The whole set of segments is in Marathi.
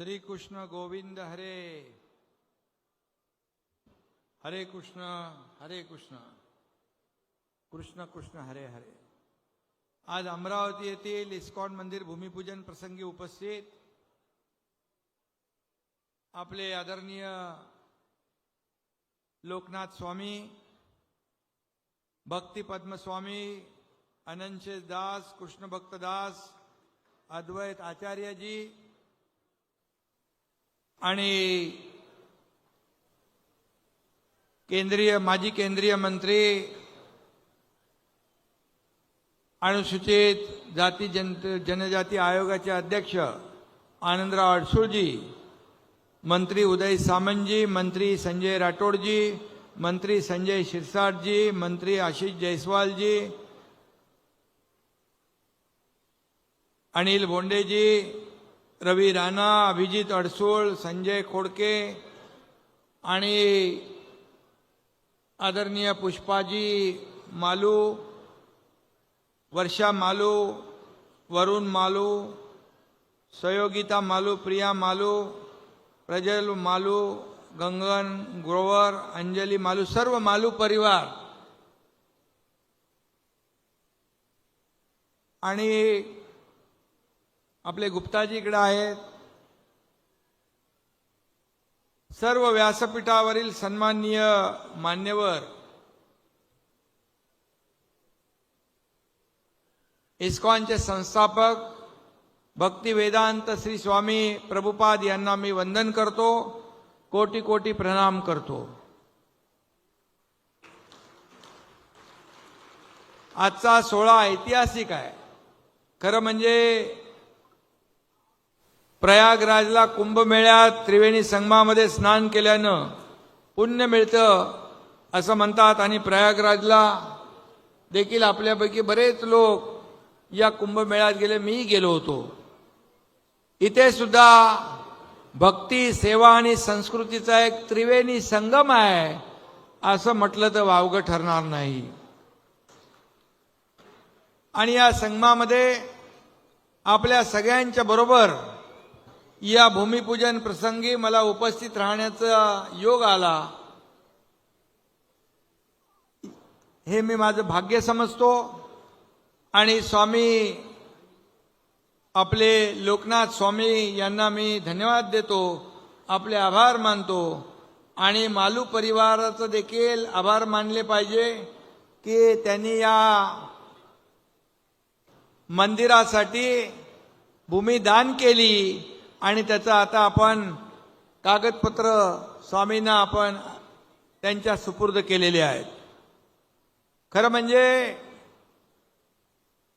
श्री कृष्ण गोविंद हरे, हरे कृष्ण कृष्ण कृष्ण हरे हरे। आज अमरावती येथील इस्कॉन मंदिर भूमिपूजन प्रसंगी उपस्थित आपले आदरणीय लोकनाथ स्वामी, भक्ती पद्म स्वामी, अनंत दास, कृष्ण भक्त दास, अद्वैत आचार्य जी आणि माजी केंद्रीय मंत्री, अनुसूचित जाती जनजाती आयोगाचे अध्यक्ष आनंदराव अडसूळजी, मंत्री उदय सामंतजी, मंत्री संजय राठोडजी, मंत्री संजय शिरसाटजी, मंत्री आशीष जयस्वालजी, अनिल बोंडेजी, रवी राणा, अभिजित अडसूळ, संजय खोडके आणि आदरणीय पुष्पाजी मालू, वर्षा मालू, वरुण मालू, सहयोगिता मालू, प्रिया मालू, प्रजल मालू, गंगन ग्रोवर, अंजली मालू, सर्व मालू परिवार आणि आपले गुप्ताजी इकडे आहेत, सर्व व्यासपीठावरील सन्माननीय मान्यवर, इस्कॉनचे संस्थापक भक्ती वेदांत श्री स्वामी प्रभुपाद यांना मी वंदन करतो, कोटी कोटी प्रणाम करतो। आजचा सोहळा ऐतिहासिक आहे। खरं म्हणजे प्रयागराजला कुंभमेळ्यात त्रिवेणी संगमामध्ये स्नान केल्यानं पुण्य मिळतं असं म्हणतात आणि प्रयागराजला देखील आपल्यापैकी बरेच लोक या कुंभमेळ्यात गेले, मी गेलो होतो। इथे सुद्धा भक्ती, सेवा आणि संस्कृतीचा एक त्रिवेणी संगम आहे असं म्हटलं तर वावगं ठरणार नाही। आणि या संगमामध्ये आपल्या सगळ्यांच्या बरोबर या भूमिपूजन प्रसंगी मला उपस्थित राहण्याचा योग आला, हे मी माझं भाग्य समजतो। आणि स्वामी आपले लोकनाथ स्वामी यांना मी धन्यवाद देतो, आपले आभार मानतो। आणि मालू परिवाराचं देखील आभार मानले पाहिजे की त्यांनी या मंदिरासाठी भूमी दान केली आणि त्याचं आता आपण कागदपत्र स्वामींना आपण त्यांच्या सुपूर्द केलेले आहेत। खरं म्हणजे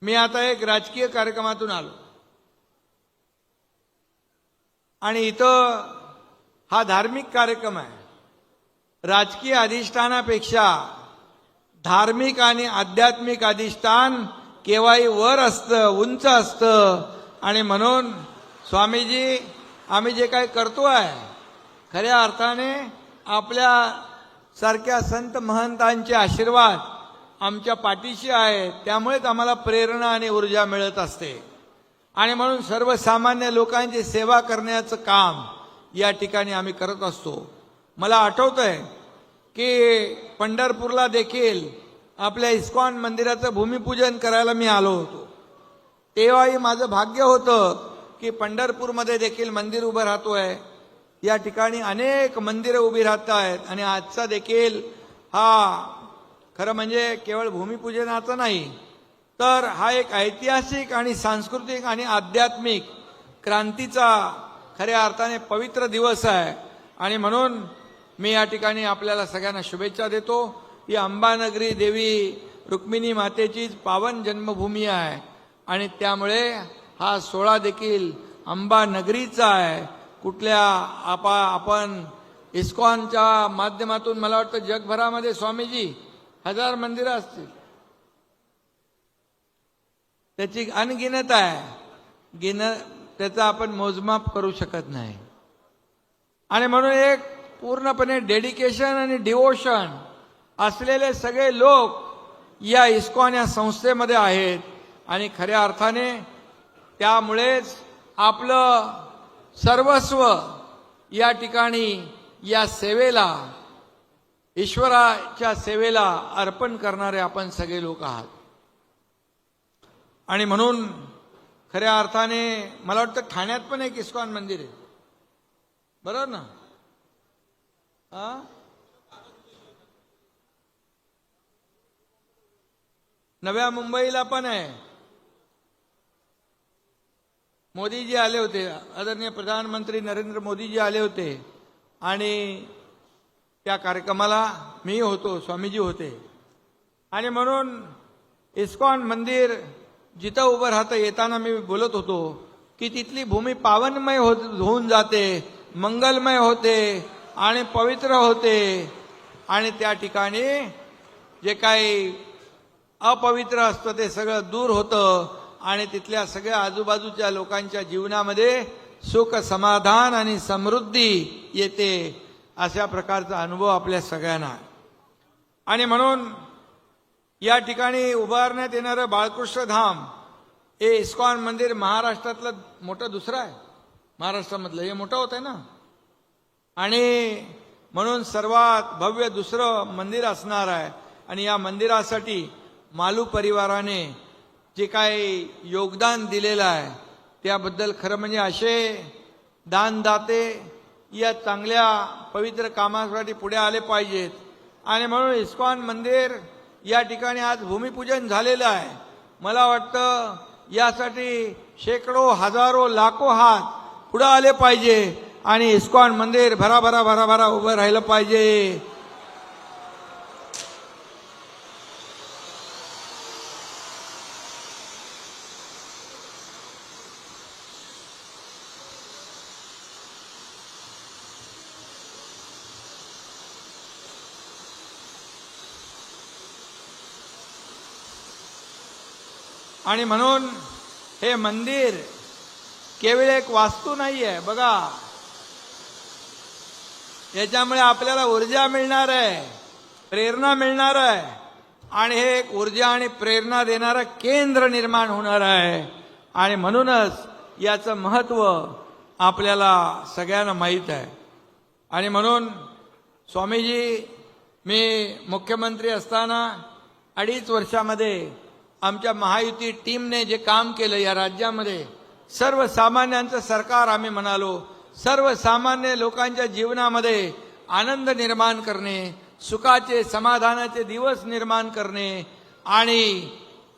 मी आता एक राजकीय कार्यक्रमातून आलो आणि इथं हा धार्मिक कार्यक्रम आहे। राजकीय अधिष्ठानापेक्षा धार्मिक आणि आध्यात्मिक अधिष्ठान केव्हाही वर असतं, उंच असतं। आणि म्हणून स्वामीजी, आम्ही जे काही करतोय खऱ्या अर्थाने आपल्या सारख्या संत महंतांचे आशीर्वाद आमच्या पाठीशी आहेत, त्यामुळेच आम्हाला प्रेरणा आणि ऊर्जा मिळत असते। आणि म्हणून सर्वसामान्य लोकांची सेवा करण्याचं काम या ठिकाणी आम्ही करत असतो। मला आठवतंय की पंढरपूरला देखील आपल्या इस्कॉन मंदिराचं भूमिपूजन करायला मी आलो होतो। तेव्हाही माझं भाग्य होतं की पंढरपूरमध्ये देखील मंदिर उभं राहतोय, या ठिकाणी अनेक मंदिरं उभी राहत आहेत। आणि आजचा देखील हा खरं म्हणजे केवळ भूमिपूजनाचा नाही, तर हा एक ऐतिहासिक आणि सांस्कृतिक आणि आध्यात्मिक क्रांतीचा खऱ्या अर्थाने पवित्र दिवस आहे। आणि म्हणून मी या ठिकाणी आपल्याला सगळ्यांना शुभेच्छा देतो। ही अंबानगरी देवी रुक्मिणी मातेची पावन जन्मभूमी आहे आणि त्यामुळे हा सोहळा देखील अंबानगरीचा आहे। कुठल्या आपण इस्कॉनच्या माध्यमातून मला वाटतं जगभरामध्ये स्वामीजी 1000 मंदिरं असतील, त्याची अनगिनत आहे, त्याचा आपण मोजमाप करू शकत नाही। आणि म्हणून एक पूर्णपणे डेडिकेशन आणि डिवोशन असलेले सगळे लोक या इस्कॉन या संस्थेमध्ये आहेत। आणि खऱ्या अर्थाने त्यामुळेच आपलं सर्वस्व या ठिकाणी या सेवेला, ईश्वराच्या सेवेला अर्पण करणारे आपण सगळे लोक आहात. आणि म्हणून खऱ्या अर्थाने मला वाटतं ठाण्यात पण एक इस्कॉन मंदिर आहे, बरोबर ना? नव्या मुंबईला पण आहे. मोदीजी आले होते, आदरणीय प्रधानमंत्री नरेंद्र मोदीजी आले होते आणि त्या कार्यक्रमाला मी होतो, स्वामीजी होते. आणि म्हणून इस्कॉन मंदिर जिथं उभं राहतं, येताना मी बोलत होतो की तिथली भूमी पावनमय होऊन जाते, मंगलमय होते आणि पवित्र होते. आणि त्या ठिकाणी जे काही अपवित्र असतं ते सगळं दूर होतं आणि तिथल्या सगळ्या आजूबाजूच्या लोकांच्या जीवनामध्ये सुख, समाधान आणि समृद्धी येते. अशा प्रकारचा अनुभव आपल्या सगळ्यांना. आणि म्हणून या ठिकाणी उभारण्यात येणारं बाळकृष्ण धाम हे इस्कॉन मंदिर महाराष्ट्रातलं मोठं दुसरं आहे. महाराष्ट्रामधलं हे मोठं होत आहे ना. आणि म्हणून सर्वात भव्य दुसरं मंदिर असणार आहे. आणि या मंदिरासाठी मालू परिवाराने जे काही योगदान दिलेलं आहे त्याबद्दल खरं म्हणजे असे दानदाते या चांगल्या पवित्र कामासाठी पुढे आले पाहिजेत. आणि म्हणून इस्कॉन मंदिर या ठिकाणी आज भूमिपूजन झालेलं आहे. मला वाटतं यासाठी शेकडो, हजारो, लाखो हात पुढे आले पाहिजे आणि इस्कॉन मंदिर भराभरा भराभरा उभं राहिलं पाहिजे. आणि म्हणून हे मंदिर केवळ एक वास्तू नाही आहे. बघा, याच्यामुळे आपल्याला ऊर्जा मिळणार आहे, प्रेरणा मिळणार आहे आणि हे एक ऊर्जा आणि प्रेरणा देणारं केंद्र निर्माण होणार आहे. आणि म्हणूनच याचं महत्त्व आपल्याला सगळ्यांना माहीत आहे. आणि म्हणून स्वामीजी, मी मुख्यमंत्री असताना 2.5 वर्षामध्ये आमच्या महायुती टीमने जे काम केलं या राज्यामध्ये, सर्वसामान्यांचं सरकार आम्ही म्हणालो, सर्वसामान्य लोकांच्या जीवनामध्ये आनंद निर्माण करणे, सुखाचे, समाधानाचे दिवस निर्माण करणे. आणि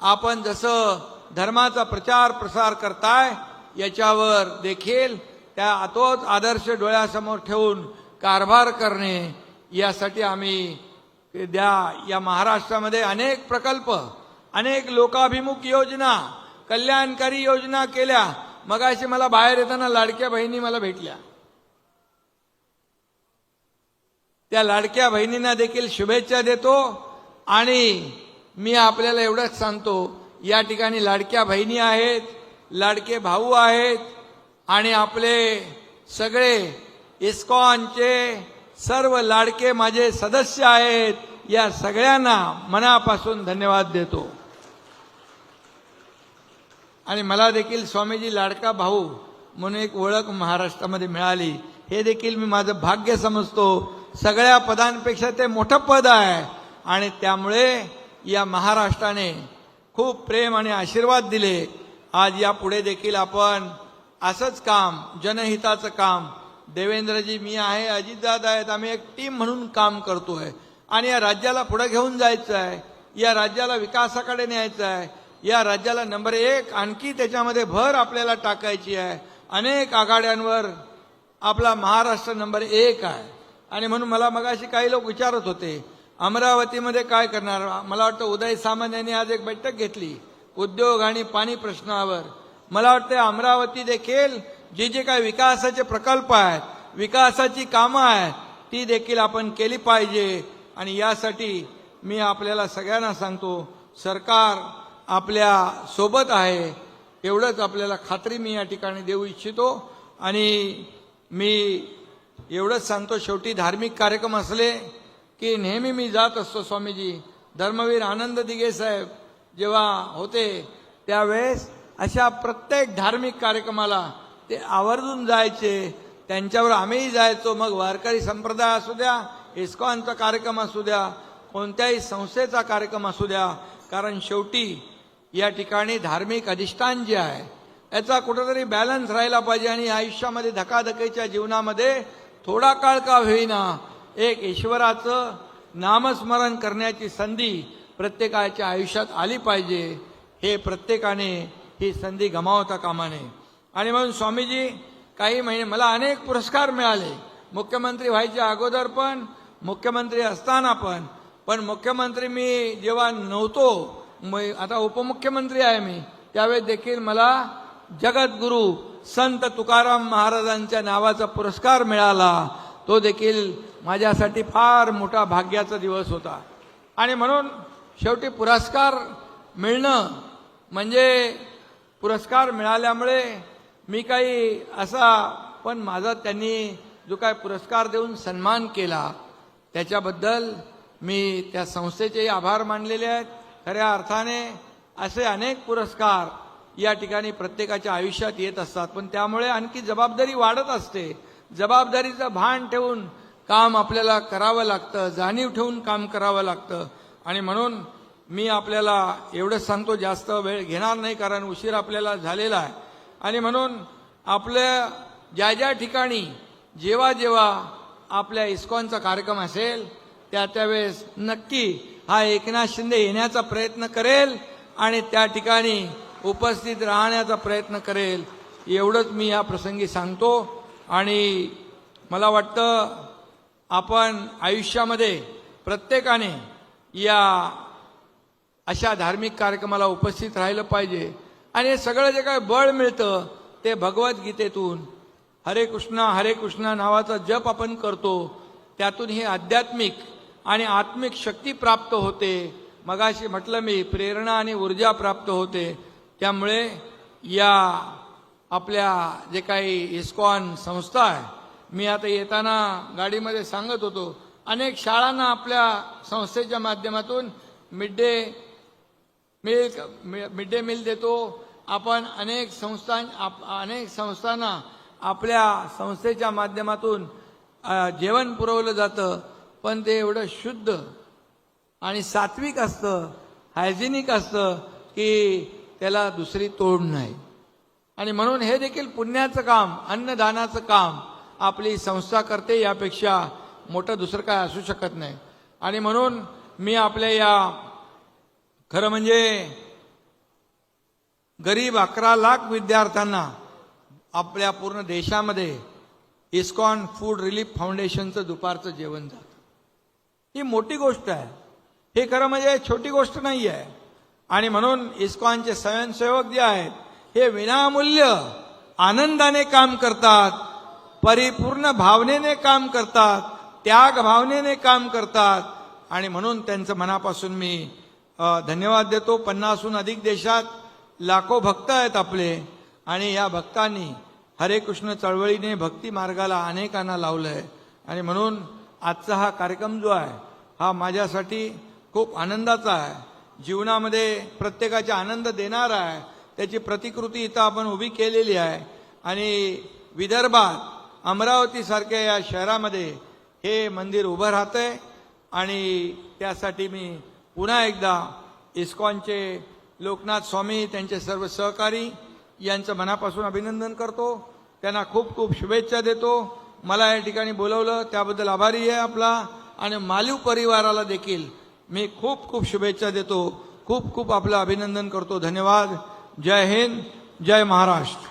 आपण जसं धर्माचा प्रचार प्रसार करताय याच्यावर देखील त्या तोच आदर्श डोळ्यासमोर ठेवून कारभार करणे. यासाठी आम्ही या महाराष्ट्रामध्ये अनेक प्रकल्प, अनेक लोकाभिमुख योजना, कल्याणकारी योजना केल्या. मगाशी मला बाहेर येताना लाडक्या बहिणी मला भेटल्या. त्या लाडक्या बहिणींना देखील शुभेच्छा देतो. आणि मी आपल्याला एवढंच सांगतो, या ठिकाणी लाडक्या बहिणी आहेत, लाडके भाऊ आहेत आणि आपले सगळे इस्कॉनचे सर्व लाडके माझे सदस्य आहेत. या सगळ्यांना मनापासून धन्यवाद देतो. आणि मला देखील स्वामीजी लाडका भाऊ म्हणून एक ओळख महाराष्ट्रामध्ये मिळाली, हे देखील मी माझं भाग्य समजतो. सगळ्या पदांपेक्षा ते मोठं पद आहे. आणि त्यामुळे या महाराष्ट्राने खूप प्रेम आणि आशीर्वाद दिले. आज यापुढे देखील आपण असंच काम, जनहिताचं काम, देवेंद्रजी, मी आहे, अजितदादा आहेत, आम्ही एक टीम म्हणून काम करतोय. आणि या राज्याला पुढे घेऊन जायचं आहे, या राज्याला विकासाकडे न्यायचं आहे, या राज्याला नंबर 1 आणखी त्याच्यामध्ये भर आपल्याला टाकायची आहे. अनेक आघाड्यांवर आपला महाराष्ट्र नंबर 1 आहे. आणि म्हणून मला मगाशी काही लोक विचारत होते अमरावतीमध्ये काय करणार. मला वाटतं उदय सामंत यांनी आज एक बैठक घेतली उद्योग आणि पाणी प्रश्नावर. मला वाटतं अमरावती देखील जे जे काही विकासाचे प्रकल्प आहेत, विकासाची कामं आहेत, ती देखील आपण केली पाहिजे. आणि यासाठी मी आपल्याला सगळ्यांना सांगतो, सरकार आपल्या सोबत आहे, एवढंच आपल्याला खात्री मी या ठिकाणी देऊ इच्छितो. आणि मी एवढंच सांगतो, शेवटी धार्मिक कार्यक्रम असले की नेहमी मी जात असतो. स्वामीजी, धर्मवीर आनंद दिघे साहेब जेव्हा होते त्यावेळेस अशा प्रत्येक धार्मिक कार्यक्रमाला ते आवर्जून जायचे, त्यांच्यावर आम्हीही जायचो. मग वारकरी संप्रदाय असू द्या, इस्कॉनचा कार्यक्रम असू द्या, कोणत्याही संस्थेचा कार्यक्रम असू द्या, कारण शेवटी या ठिकाणी धार्मिक अधिष्ठान जे आहे याचा कुठेतरी बॅलन्स राहिला पाहिजे. आणि आयुष्यामध्ये धकाधकीच्या जीवनामध्ये थोडा काळ का होईना एक ईश्वराचं नामस्मरण करण्याची संधी प्रत्येकाच्या आयुष्यात आली पाहिजे. हे प्रत्येकाने ही संधी गमावता कामा नये. आणि म्हणून स्वामीजी काही महिने मला अनेक पुरस्कार मिळाले, मुख्यमंत्री व्हायच्या अगोदर पण, मुख्यमंत्री असताना पण मुख्यमंत्री मी जेव्हा नव्हतो, आता उपमुख्यमंत्री आहे मी, त्यावेळेस देखील मला जगद्गुरु संत तुकाराम महाराजांच्या नावाचा पुरस्कार मिळाला. तो देखील माझ्यासाठी फार मोठा भाग्याचा दिवस होता. आणि म्हणून शेवटी पुरस्कार मिळणं म्हणजे पुरस्कार मिळाल्यामुळे मी काही असा, पण माझा त्यांनी जो काय पुरस्कार देऊन सन्मान केला त्याच्याबद्दल मी त्या संस्थेचेही आभार मानलेले आहेत. खऱ्या अर्थाने असे अनेक पुरस्कार या ठिकाणी प्रत्येकाच्या आयुष्यात येत असतात, पण त्यामुळे आणखी जबाबदारी वाढत असते. जबाबदारीचं भान ठेवून काम आपल्याला करावं लागतं, जाणीव ठेवून काम करावं लागतं. आणि म्हणून मी आपल्याला एवढंच सांगतो, जास्त वेळ घेणार नाही कारण उशीर आपल्याला झालेला आहे. आणि म्हणून आपल्या ज्या ज्या ठिकाणी जेव्हा जेव्हा आपल्या इस्कॉनचा कार्यक्रम असेल त्यावेळेस नक्की हा एकनाथ शिंदे येण्याचा प्रयत्न करेल आणि त्या ठिकाणी उपस्थित राहण्याचा प्रयत्न करेल, एवढंच मी या प्रसंगी सांगतो. आणि मला वाटतं आपण आयुष्यामध्ये प्रत्येकाने या अशा धार्मिक कार्यक्रमाला उपस्थित राहिलं पाहिजे. आणि हे सगळं जे काय बळ मिळतं ते भगवद्गीतेतून हरे कृष्णा नावाचा जप आपण करतो, त्यातून ही आध्यात्मिक आणि आत्मिक शक्ती प्राप्त होते. मगाशी म्हटलं मी, प्रेरणा आणि ऊर्जा प्राप्त होते. त्यामुळे या आपल्या जे काही इस्कॉन संस्था आहे, मी आता येताना गाडीमध्ये सांगत होतो, अनेक शाळांना आपल्या संस्थेच्या माध्यमातून मिड डे मील देतो आपण. अनेक संस्थांना आपल्या संस्थेच्या माध्यमातून जेवण पुरवलं जातं, पण ते एवढं शुद्ध आणि सात्विक असतं, हायजेनिक असतं की त्याला दुसरी तोड नाही. आणि म्हणून हे देखील पुण्याचं काम, अन्नदानाचं काम आपली संस्था करते, यापेक्षा मोठं दुसरं काय असू शकत नाही. आणि म्हणून मी आपल्या या खरं म्हणजे गरीब 11 लाख विद्यार्थ्यांना आपल्या पूर्ण देशामध्ये इस्कॉन फूड रिलीफ फाउंडेशनचं दुपारचं जेवण जातं. ही मोठी गोष्ट आहे, हे खरं म्हणजे छोटी गोष्ट नाही आहे. आणि म्हणून इस्कॉनचे स्वयंसेवक जे आहेत हे विनामूल्य आनंदाने काम करतात, परिपूर्ण भावनेने काम करतात, त्याग भावनेने काम करतात. आणि म्हणून त्यांचं मनापासून मी धन्यवाद देतो. 50हून अधिक देशात लाखो भक्त आहेत आपले, आणि या भक्तांनी हरे कृष्ण चळवळीने भक्ती मार्गाला अनेकांना लावलंय. आणि म्हणून आजचा हा कार्यक्रम जो आहे हा माझ्यासाठी खूप आनंदाचा आहे, जीवनामध्ये प्रत्येकाचा आनंद देणारा आहे. त्याची प्रतिकृती इथं आपण उभी केलेली आहे. आणि विदर्भात अमरावतीसारख्या या शहरामध्ये हे मंदिर उभं राहतंय. आणि त्यासाठी मी पुन्हा एकदा इस्कॉनचे लोकनाथ स्वामी, त्यांचे सर्व सहकारी यांचं मनापासून अभिनंदन करतो, त्यांना खूप खूप शुभेच्छा देतो. मला या ठिकाणी बोलवलं त्याबद्दल आभारी आहे आपला. आणि मालीव परिवाराला देखील मी खूप खूप शुभेच्छा देतो, खूप खूप आपलं अभिनंदन करतो. धन्यवाद. जय हिंद, जय महाराष्ट्र.